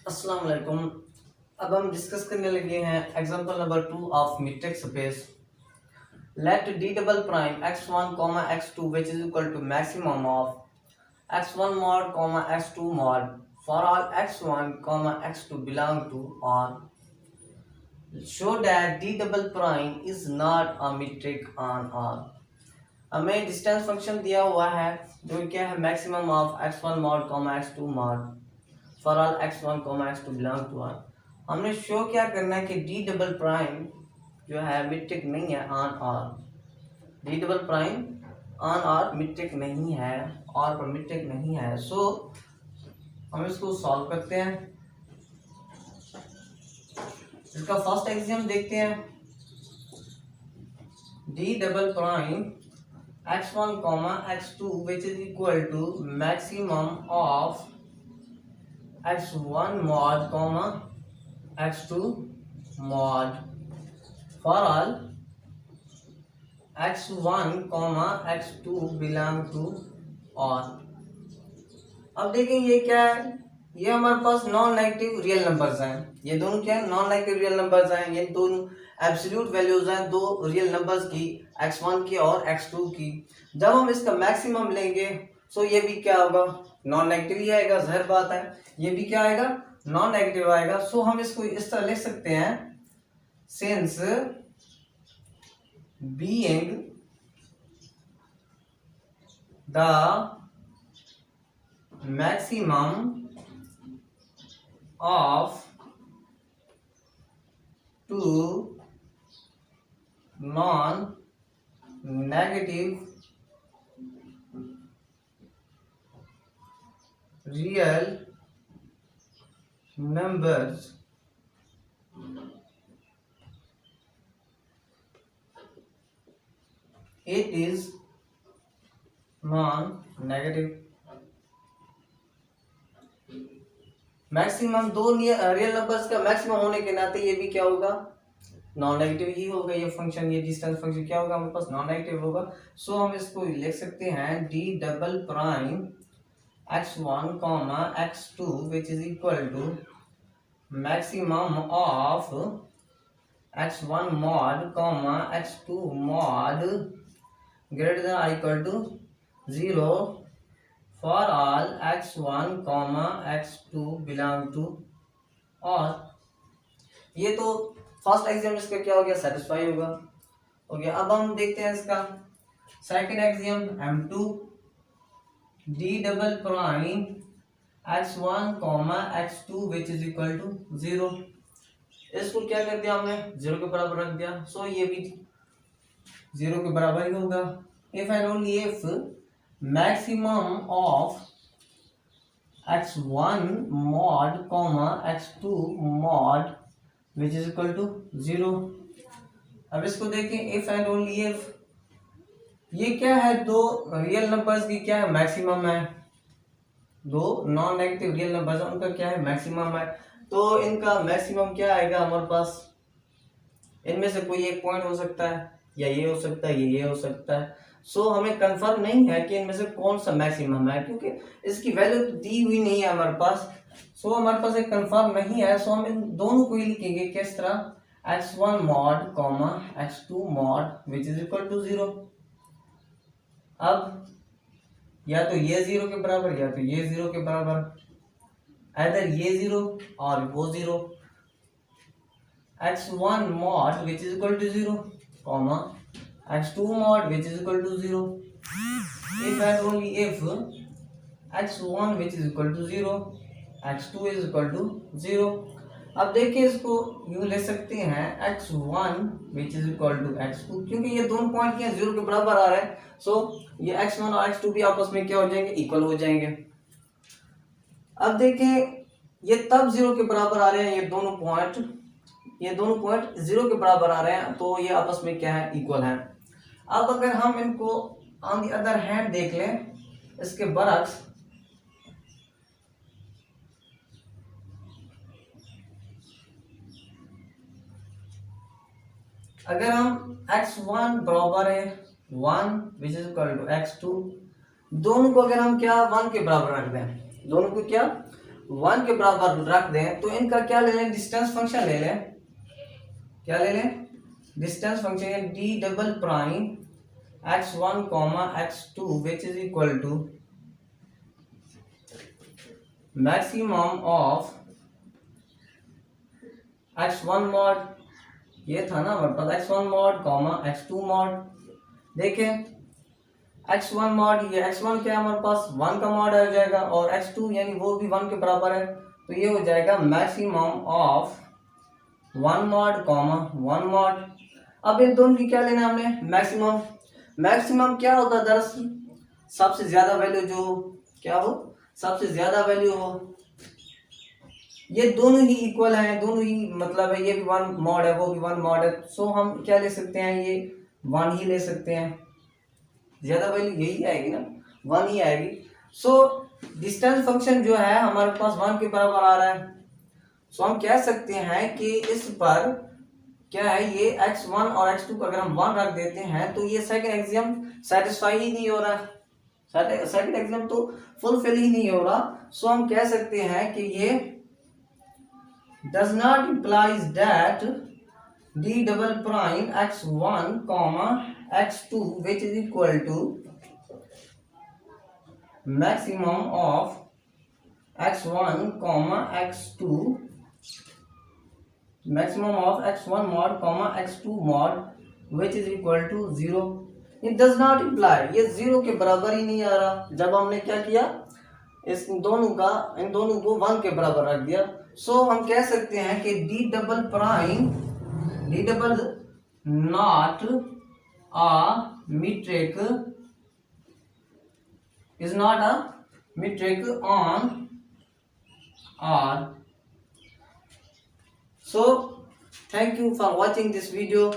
अस्सलाम वालेकुम। अब हम डिस्कस करने लगे हैं example number 2 of metric space. Let d double prime x1 x2 which is equal to maximum of x1 mod x2 mod for all x1 x2 belong to R. Show that d double prime is not a metric on R. हमें distance function दिया हुआ है जो क्या है maximum of x1 mod x2 mod for all x1 x2 belong to R। हमने show क्या करना है कि d डबल प्राइम जो है मीट्रिक नहीं है on R। d double prime on R metric नहीं है, R पर मीट्रिक नहीं है। सो हम इसको सॉल्व करते हैं। इसका फर्स्ट एग्जाम्पल देखते हैं। d double prime x1 x2 which is equal to maximum of x1 mod x2 mod for all x1 x2 belong to R। अब देखें ये क्या है, ये हमारे पास नॉन नेगेटिव रियल नंबर्स हैं। ये दोनों क्या है, नॉन नेगेटिव रियल नंबर्स हैं। ये दोनों एब्सोल्यूट वैल्यूज हैं दो रियल नंबर्स की, x1 की और x2 की। जब हम इसका मैक्सिमम लेंगे सो ये भी क्या होगा, नॉन नेगेटिव ही आएगा, जाहिर बात है। ये भी क्या आएगा, नॉन नेगेटिव आएगा। सो हम इसको इस तरह लिख सकते हैं, since being the maximum of two non negative real numbers it is non-negative। Maximum दो रियल नंबर्स का मैक्सिमम होने के नाते ये भी क्या होगा, नॉन नेगेटिव ही होगा। ये फंक्शन, ये डिस्टेंस फंक्शन क्या होगा हमारे पास, नॉन नेगेटिव होगा। सो हम इसको लिख सकते हैं d double prime x1 x2 which is equal to maximum of x1 mod x2 mod greater than or equal to 0 for all x1 x2 belong to R। ये तो फर्स्ट एग्जाम इसका क्या हो गया, सेटिस्फाई हो गया। अब हम देखते हैं इसका second exam M2 d double prime x1 x2 which is equal to 0। इसको क्या कर दिया हमने, 0 के बराबर रख दिया। सो ये भी 0 के बराबर ही होगा। If and only if maximum of x1 mod x2 mod which is equal to 0। अब इसको देखें, इफ एंड ओनली इफ ये क्या है, दो रियल नंबर्स की क्या है, मैक्सिमम है। दो नॉन नेगेटिव रियल नंबर्स हैं, उनका क्या है, मैक्सिमम है। तो इनका मैक्सिमम क्या आएगा हमारे पास, इनमें से कोई एक पॉइंट हो सकता है, या ये हो सकता है, ये हो सकता है। सो हमें कंफर्म नहीं है कि इनमें से कौन सा मैक्सिमम है, क्योंकि इसकी वैल्यू दी हुई नहीं है हमारे पास। सो हमारे पास एक कंफर्म नहीं है। सो हम इन दोनों को ही लिखेंगे किस तरह, x1 mod x2 mod which is equal to 0। अब या तो ये 0 के बराबर या तो ये 0 के बराबर, इधर ये 0 और वो 0। x1 mod which is equal to 0 x2 mod which is equal to 0 if and only if x1 which is equal to 0 x2 is equal to 0। अब देखिए इसको यूं ले सकते हैं, x1 which is equal to x2, क्योंकि ये दोनों पॉइंट क्या 0 के बराबर आ रहे हैं। सो ये x1 और x2 भी आपस में क्या हो जाएंगे, इक्वल हो जाएंगे। अब देखें ये तब 0 के बराबर आ रहे हैं, ये दोनों पॉइंट 0 के बराबर आ रहे हैं, तो ये आपस में क्या है, इक्वल है। अब अगर हम इनको ऑन द अदर हैंड देख लें, इसके बरक्स, अगर हम x1 बराबर है 1 विच इज इक्वल टू x2, दोनों को अगर हम क्या 1 के बराबर रख दें, दोनों को क्या 1 के बराबर रख दें तो इनका क्या ले लें, डिस्टेंस फंक्शन ले लें। क्या ले लें, distance function d double prime x1 x2 which is equal to maximum of x1 mod, ये था ना हमारे पास x1 मॉड x2 मॉड। देखें x1 मॉड, ये x1 क्या है हमारे पास 1 का मॉड आ जाएगा और x2 यानी वो भी 1 के बराबर है, तो ये हो जाएगा मैक्सिमम ऑफ 1 मॉड 1 मॉड। अब इन दोनों की क्या लेना है हमने, मैक्सिमम। मैक्सिमम क्या होता है दरअसल, सबसे ज्यादा वैल्यू जो क्या हो, सबसे ज्यादा वैल्यू हो। ये दोनों ही इक्वल हैं, दोनों ही मतलब है, ये भी 1 मॉड है वो भी 1 मॉड है, सो हम क्या ले सकते हैं, ये 1 ही ले सकते हैं, ज्यादा वैल्यू यही आएगी ना, 1 ही आएगी। सो डिस्टेंस फंक्शन जो है हमारे पास 1 के बराबर आ रहा है, सो हम कह सकते हैं कि इस पर क्या है, ये x1 और x2 का अगर हम 1 रख देते हैं तो ये सेकंड एक्सियम सेटिस्फाई ही नहीं हो रहा, सेकंड एक्सियम तो फुलफिल ही नहीं हो रहा। सो हम कह सकते हैं कि ये does not implies that d double prime x1 x2 which is equal to maximum of x1 x2 maximum of x1 mod x2 mod which is equal to 0। it does not imply, ये 0 के बराबर ही नहीं आ रहा जब हमने क्या किया, इन दोनों को 1 के बराबर रख दिया। सो हम कह सकते हैं कि D double not a metric is not a metric on R। So thank you for watching this video।